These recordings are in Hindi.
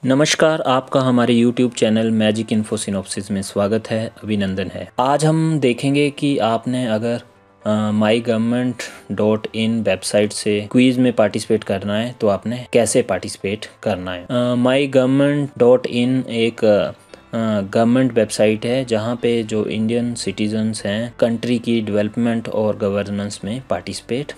नमस्कार, आपका हमारे YouTube channel magic info synopsis में स्वागत है। अभिनंदन है। आज हम देखेंगे कि आपने अगर mygov.in वेबसाइट से क्विज़ में पार्टिसिपेट करना है तो आपने कैसे पार्टिसिपेट करना है। mygov.in एक गवर्नमेंट वेबसाइट है जहाँ पे जो इंडियन सिटीजन्स हैं कंट्री की डेवलपमेंट और गवर्नेंस में पार्टिसिपेट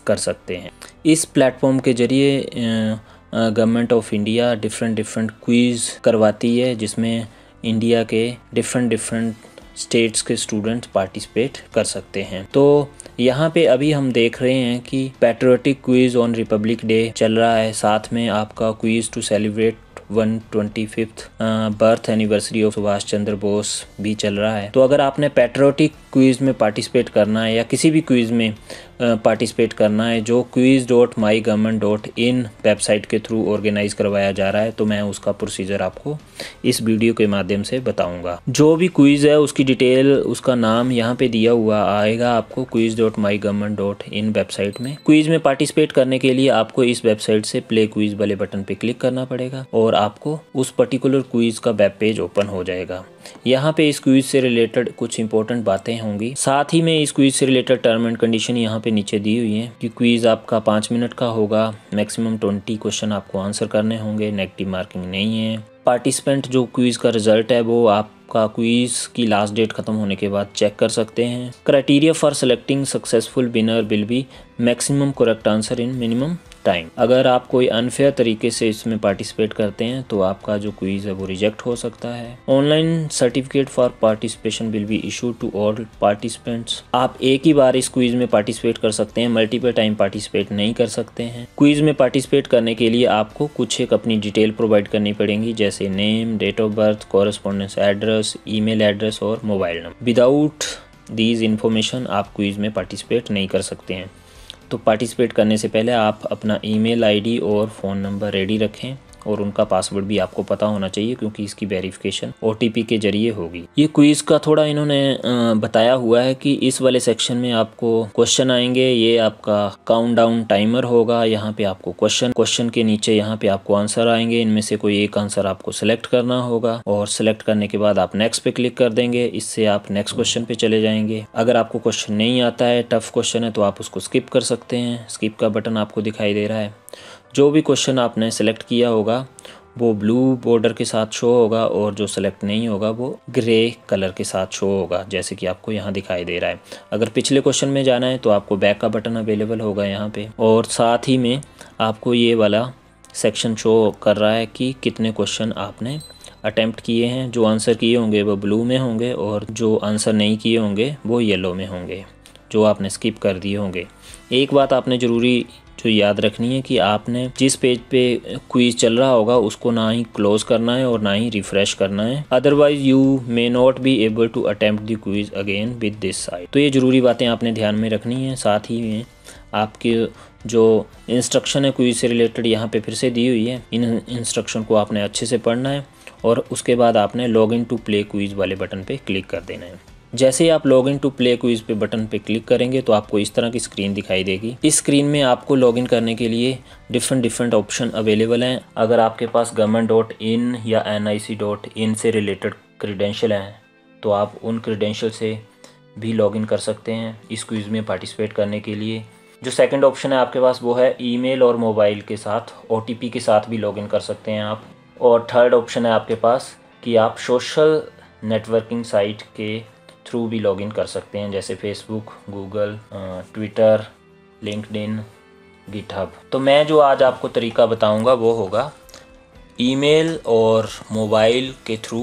कर सकते हैं। इस प्लेटफॉर्म के ज़रिए government of India different quiz करवाती है जिसमें इंडिया के डिफरेंट स्टेट्स के स्टूडेंट्स पार्टिसिपेट कर सकते हैं। तो यहाँ पे अभी हम देख रहे हैं कि patriotic quiz on Republic Day चल रहा है, साथ में आपका quiz to celebrate 125th birth anniversary of Subhash Chandra Bose भी चल रहा है। तो अगर आपने पैट्रियोटिक क्विज़ में पार्टिसिपेट करना है या किसी भी क्विज़ में पार्टिसिपेट करना है जो quiz.mygov.in वेबसाइट के थ्रू ऑर्गेनाइज करवाया जा रहा है, तो मैं उसका प्रोसीजर आपको इस वीडियो के माध्यम से बताऊंगा। जो भी क्विज़ है उसकी डिटेल, उसका नाम यहाँ पे दिया हुआ आएगा आपको quiz.mygov.in वेबसाइट में। क्विज़ में पार्टिसिपेट करने के लिए आपको इस वेबसाइट से प्ले क्विज़ वाले बटन पे क्लिक करना पड़ेगा और आपको उस पर्टिकुलर क्विज़ का वेब पेज ओपन हो जाएगा। यहाँ पे इस क्विज़ से रिलेटेड कुछ इंपॉर्टेंट बातें होंगी, साथ ही में इस क्विज़ से रिलेटेड टर्म एंड कंडीशन यहाँ पे नीचे दी हुई है कि क्विज़ आपका 5 मिनट का होगा, मैक्सिमम 20 क्वेश्चन आपको आंसर करने होंगे, नेगेटिव मार्किंग नहीं है। पार्टिसिपेंट जो क्विज़ का रिजल्ट है वो आपका क्विज़ की लास्ट डेट खत्म होने के बाद चेक कर सकते हैं। Criteria for selecting successful winner will be maximum correct answer in minimum time. अगर आप कोई अनफेयर तरीके से इसमें पार्टिसिपेट करते हैं तो आपका जो क्विज़ है वो रिजेक्ट हो सकता है। Online certificate for participation will be issued to all participants. आप एक ही बार इस क्विज़ में पार्टिसिपेट कर सकते हैं, मल्टीपल टाइम पार्टिसिपेट नहीं कर सकते हैं। क्विज़ में पार्टिसिपेट करने के लिए आपको कुछ एक अपनी डिटेल प्रोवाइड करनी पड़ेंगी, जैसे name, date of birth, correspondence address, email address और mobile number. Without these information आप क्विज़ में पार्टिसिपेट नहीं कर सकते हैं। तो पार्टिसिपेट करने से पहले आप अपना ईमेल आईडी और फ़ोन नंबर रेडी रखें और उनका पासवर्ड भी आपको पता होना चाहिए क्योंकि इसकी वेरिफिकेशन OTP के जरिए होगी। ये क्विज़ का थोड़ा इन्होंने बताया हुआ है कि इस वाले सेक्शन में आपको क्वेश्चन आएंगे, ये आपका काउंटडाउन टाइमर होगा। यहाँ पे आपको क्वेश्चन के नीचे यहाँ पे आपको आंसर आएंगे, इनमें से कोई एक आंसर आपको सेलेक्ट करना होगा और सेलेक्ट करने के बाद आप नेक्स्ट पे क्लिक कर देंगे। इससे आप नेक्स्ट क्वेश्चन पे चले जाएंगे। अगर आपको क्वेश्चन नहीं आता है, टफ क्वेश्चन है, तो आप उसको स्किप कर सकते हैं। स्किप का बटन आपको दिखाई दे रहा है। जो भी क्वेश्चन आपने सेलेक्ट किया होगा वो ब्लू बॉर्डर के साथ शो होगा और जो सेलेक्ट नहीं होगा वो ग्रे कलर के साथ शो होगा, जैसे कि आपको यहाँ दिखाई दे रहा है। अगर पिछले क्वेश्चन में जाना है तो आपको बैक का बटन अवेलेबल होगा यहाँ पे, और साथ ही में आपको ये वाला सेक्शन शो कर रहा है कि कितने क्वेश्चन आपने अटेम्प्ट किए हैं। जो आंसर किए होंगे वो ब्लू में होंगे और जो आंसर नहीं किए होंगे वो येलो में होंगे, जो आपने स्किप कर दिए होंगे। एक बात आपने ज़रूरी जो याद रखनी है कि आपने जिस पेज पे क्विज़ चल रहा होगा उसको ना ही क्लोज करना है और ना ही रिफ्रेश करना है, otherwise you may not be able to attempt the quiz again with this site. तो ये ज़रूरी बातें आपने ध्यान में रखनी है। साथ ही में आपके जो इंस्ट्रक्शन है क्विज़ से रिलेटेड यहाँ पे फिर से दी हुई है, इन इंस्ट्रक्शन को आपने अच्छे से पढ़ना है और उसके बाद आपने log in to play quiz वाले बटन पे क्लिक कर देना है। जैसे ही आप log in to play quiz पे बटन पे क्लिक करेंगे तो आपको इस तरह की स्क्रीन दिखाई देगी। इस स्क्रीन में आपको लॉग इन करने के लिए डिफरेंट ऑप्शन अवेलेबल हैं। अगर आपके पास government.in या nic.in से रिलेटेड क्रीडेंशियल हैं तो आप उन क्रीडेंशियल से भी लॉग इन कर सकते हैं इस क्विज़ में पार्टिसिपेट करने के लिए। जो सेकंड ऑप्शन है आपके पास वो है ईमेल और मोबाइल के साथ OTP के साथ भी लॉग इन कर सकते हैं आप। और थर्ड ऑप्शन है आपके पास कि आप सोशल नेटवर्किंग साइट के थ्रू भी लॉगिन कर सकते हैं, जैसे Facebook, Google, Twitter, LinkedIn, GitHub. तो मैं जो आज आपको तरीका बताऊंगा वो होगा ईमेल और मोबाइल के थ्रू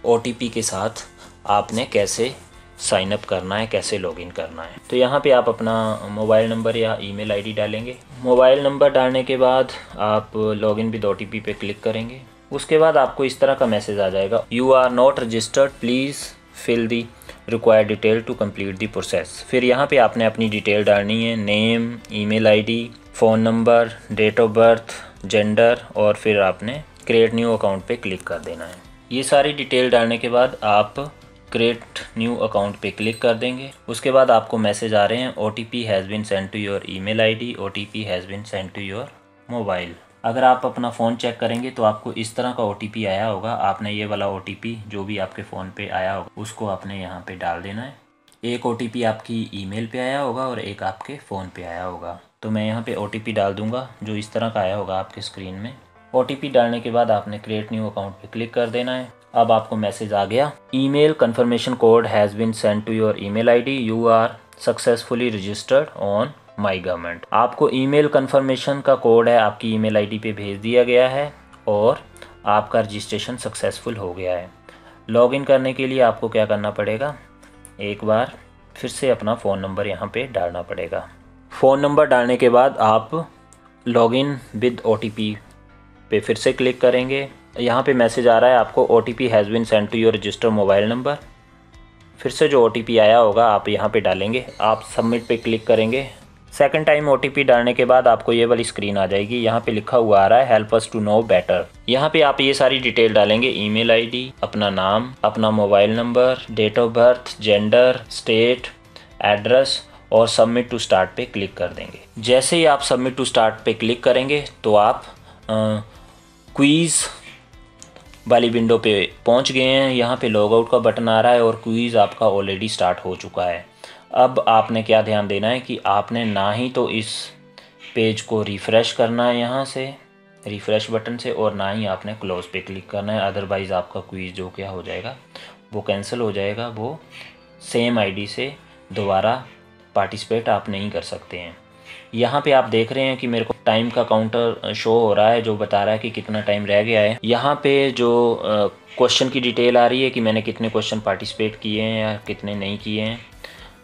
OTP के साथ आपने कैसे साइन अप करना है, कैसे लॉगिन करना है। तो यहाँ पे आप अपना मोबाइल नंबर या ईमेल आईडी डालेंगे। मोबाइल नंबर डालने के बाद आप लॉगिन विद OTP पे क्लिक करेंगे। उसके बाद आपको इस तरह का मैसेज आ जाएगा, you are not registered, please fill the required detail to complete the process. फिर यहाँ पे आपने अपनी डिटेल डालनी है, name, email ID, phone number, date of birth, gender, और फिर आपने क्रिएट न्यू अकाउंट पे क्लिक कर देना है। ये सारी डिटेल डालने के बाद आप क्रिएट न्यू अकाउंट पे क्लिक कर देंगे। उसके बाद आपको मैसेज आ रहे हैं OTP has been send to your email ID, OTP has been send to your mobile. अगर आप अपना फ़ोन चेक करेंगे तो आपको इस तरह का OTP आया होगा। आपने ये वाला OTP जो भी आपके फ़ोन पे आया होगा उसको आपने यहाँ पे डाल देना है। एक OTP आपकी ईमेल पे आया होगा और एक आपके फ़ोन पे आया होगा। तो मैं यहाँ पे OTP डाल दूँगा जो इस तरह का आया होगा आपके स्क्रीन में। OTP डालने के बाद आपने क्रिएट न्यू अकाउंट पे क्लिक कर देना है। अब आपको मैसेज आ गया, email confirmation code has been send to your email ID, you are successfully registered on my government. आपको ईमेल कन्फर्मेशन का कोड है आपकी ईमेल आईडी पे भेज दिया गया है और आपका रजिस्ट्रेशन सक्सेसफुल हो गया है। लॉगिन करने के लिए आपको क्या करना पड़ेगा, एक बार फिर से अपना फ़ोन नंबर यहाँ पे डालना पड़ेगा। फ़ोन नंबर डालने के बाद आप लॉगिन विद OTP पे फिर से क्लिक करेंगे। यहाँ पे मैसेज आ रहा है आपको OTP has been send to your register mobile number. फिर से जो OTP आया होगा आप यहाँ पे डालेंगे। आप सबमिट पे क्लिक करेंगे। सेकंड टाइम OTP डालने के बाद आपको ये वाली स्क्रीन आ जाएगी। यहाँ पे लिखा हुआ आ रहा है help us to know better. यहाँ पे आप ये सारी डिटेल डालेंगे, ईमेल आईडी, अपना नाम, अपना mobile number, date of birth, gender, state, address और सबमिट टू स्टार्ट पे क्लिक कर देंगे। जैसे ही आप सबमिट टू स्टार्ट पे क्लिक करेंगे तो आप क्विज़ वाली विंडो पे पहुंच गए हैं। यहाँ पे लॉग आउट का बटन आ रहा है और क्विज़ आपका ऑलरेडी स्टार्ट हो चुका है। अब आपने क्या ध्यान देना है कि आपने ना ही तो इस पेज को रिफ़्रेश करना है यहाँ से रिफ़्रेश बटन से, और ना ही आपने क्लोज़ पे क्लिक करना है। अदरवाइज़ आपका क्विज़ जो क्या हो जाएगा वो कैंसिल हो जाएगा। वो सेम आईडी से दोबारा पार्टिसिपेट आप नहीं कर सकते हैं। यहाँ पे आप देख रहे हैं कि मेरे को टाइम का काउंटर शो हो रहा है जो बता रहा है कि कितना टाइम रह गया है। यहाँ पे जो क्वेश्चन की डिटेल आ रही है कि मैंने कितने क्वेश्चन पार्टिसिपेट किए हैं या कितने नहीं किए हैं।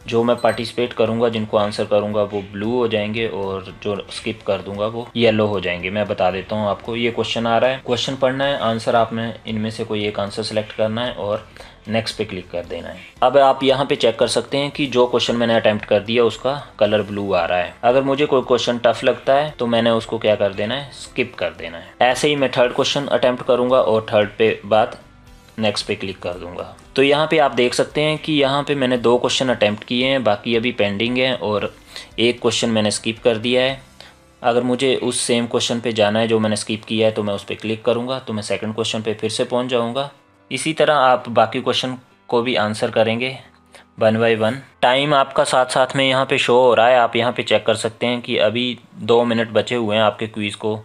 जो मैं पार्टिसिपेट करूँगा, जिनको आंसर करूँगा वो ब्लू हो जाएंगे और जो स्किप कर दूँगा वो येलो हो जाएंगे। मैं बता देता हूँ आपको, ये क्वेश्चन आ रहा है, क्वेश्चन पढ़ना है, आंसर आपने इनमें से कोई एक आंसर सेलेक्ट करना है और नेक्स्ट पे क्लिक कर देना है। अब आप यहाँ पे चेक कर सकते हैं कि जो क्वेश्चन मैंने अटेम्प्ट कर दिया उसका कलर ब्लू आ रहा है। अगर मुझे कोई क्वेश्चन टफ लगता है तो मैंने उसको क्या कर देना है, स्किप कर देना है। ऐसे ही मैं थर्ड क्वेश्चन अटेम्प्ट करूँगा और थर्ड पे बाद नेक्स्ट पे क्लिक कर दूंगा। तो यहाँ पे आप देख सकते हैं कि यहाँ पे मैंने 2 क्वेश्चन अटेम्प्ट किए हैं, बाकी अभी पेंडिंग है और एक क्वेश्चन मैंने स्किप कर दिया है। अगर मुझे उस सेम क्वेश्चन पे जाना है जो मैंने स्किप किया है तो मैं उस पर क्लिक करूँगा तो मैं सेकंड क्वेश्चन पे फिर से पहुँच जाऊँगा। इसी तरह आप बाकी क्वेश्चन को भी आंसर करेंगे 1 बाय 1। टाइम आपका साथ साथ में यहाँ पे शो हो रहा है। आप यहाँ पे चेक कर सकते हैं कि अभी 2 मिनट बचे हुए हैं आपके क्विज़ को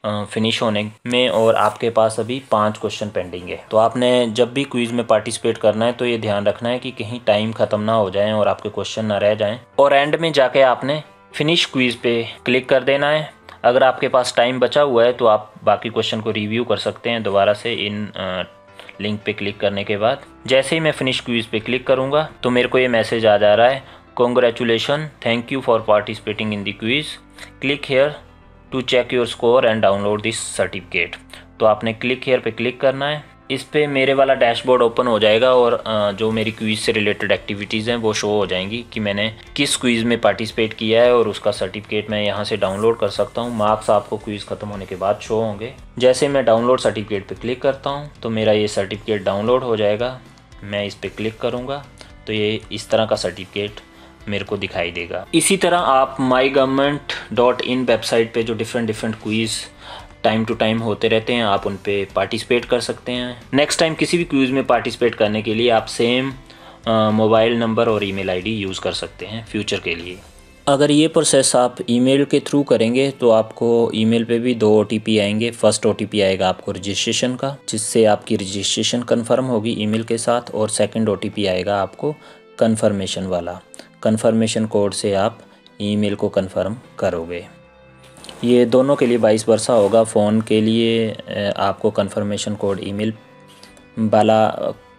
फिनिश होने में और आपके पास अभी 5 क्वेश्चन पेंडिंग है। तो आपने जब भी क्विज़ में पार्टिसिपेट करना है तो ये ध्यान रखना है कि कहीं टाइम ख़त्म ना हो जाए और आपके क्वेश्चन ना रह जाएं। और एंड में जाके आपने फिनिश क्विज़ पे क्लिक कर देना है। अगर आपके पास टाइम बचा हुआ है तो आप बाकी क्वेश्चन को रिव्यू कर सकते हैं दोबारा से इन लिंक पे क्लिक करने के बाद। जैसे ही मैं फिनिश क्विज़ पे क्लिक करूँगा तो मेरे को ये मैसेज आ जा रहा है, congratulation, thank you for participating in the quiz, click here to check your score and download this certificate. तो आपने क्लिक हेयर पे क्लिक करना है। इस पे मेरे वाला डैशबोर्ड ओपन हो जाएगा और जो मेरी क्विज़ से रिलेटेड एक्टिविटीज़ हैं वो शो हो जाएंगी कि मैंने किस क्विज़ में पार्टिसिपेट किया है और उसका सर्टिफिकेट मैं यहाँ से डाउनलोड कर सकता हूँ। मार्क्स आपको क्विज़ ख़त्म होने के बाद शो होंगे। जैसे मैं डाउनलोड सर्टिफिकेट पे क्लिक करता हूँ तो मेरा ये सर्टिफिकेट डाउनलोड हो जाएगा। मैं इस पर क्लिक करूँगा तो ये इस तरह का सर्टिफिकेट मेरे को दिखाई देगा। इसी तरह आप mygovernment.in वेबसाइट पे जो different quiz time to time होते रहते हैं आप उन पे पार्टिसिपेट कर सकते हैं। नेक्स्ट टाइम किसी भी क्विज़ में पार्टिसिपेट करने के लिए आप सेम मोबाइल नंबर और ईमेल आईडी यूज़ कर सकते हैं फ्यूचर के लिए। अगर ये प्रोसेस आप ईमेल के थ्रू करेंगे तो आपको ईमेल पे भी 2 OTP आएंगे। फर्स्ट OTP आएगा आपको रजिस्ट्रेशन का, जिससे आपकी रजिस्ट्रेशन कन्फर्म होगी ईमेल के साथ, और सेकंड OTP आएगा आपको कन्फर्मेशन वाला। कन्फर्मेशन कोड से आप ईमेल को कन्फर्म करोगे। ये दोनों के लिए 22 वर्षा होगा। फ़ोन के लिए आपको कन्फर्मेशन कोड ईमेल वाला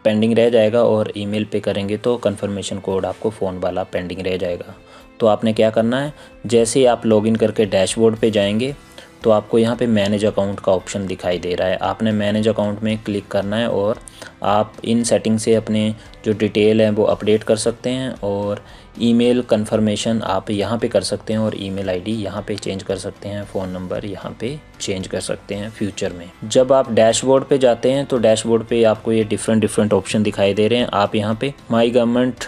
पेंडिंग रह जाएगा और ईमेल पे करेंगे तो कन्फर्मेशन कोड आपको फ़ोन वाला पेंडिंग रह जाएगा। तो आपने क्या करना है, जैसे ही आप लॉगिन करके डैशबोर्ड पे जाएंगे तो आपको यहाँ पे मैनेज अकाउंट का ऑप्शन दिखाई दे रहा है। आपने मैनेज अकाउंट में क्लिक करना है और आप इन सेटिंग से अपने जो डिटेल है वो अपडेट कर सकते हैं और ईमेल कन्फर्मेशन आप यहाँ पे कर सकते हैं और ईमेल आईडी यहाँ पे चेंज कर सकते हैं, फ़ोन नंबर यहाँ पे चेंज कर सकते हैं फ्यूचर में। जब आप डैशबोर्ड पे जाते हैं तो डैशबोर्ड पे आपको ये डिफरेंट ऑप्शन दिखाई दे रहे हैं। आप यहाँ पे माई गवर्नमेंट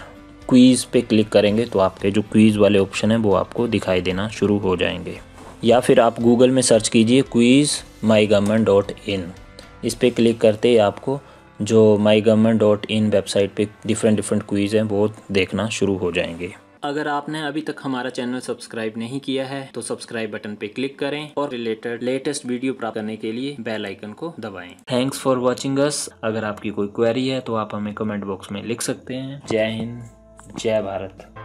क्विज़ पे क्लिक करेंगे तो आपके जो क्विज़ वाले ऑप्शन हैं वो आपको दिखाई देना शुरू हो जाएंगे। या फिर आप गूगल में सर्च कीजिए quizmygovernment.in। इस पे क्लिक करते ही आपको जो mygovernment.in वेबसाइट पे डिफरेंट क्विज़ हैं वो देखना शुरू हो जाएंगे। अगर आपने अभी तक हमारा चैनल सब्सक्राइब नहीं किया है तो सब्सक्राइब बटन पे क्लिक करें और रिलेटेड लेटेस्ट वीडियो प्राप्त करने के लिए बेल आइकन को दबाएं। Thanks for watching us. अगर आपकी कोई क्वेरी है तो आप हमें कमेंट बॉक्स में लिख सकते हैं। जय हिंद, जय भारत।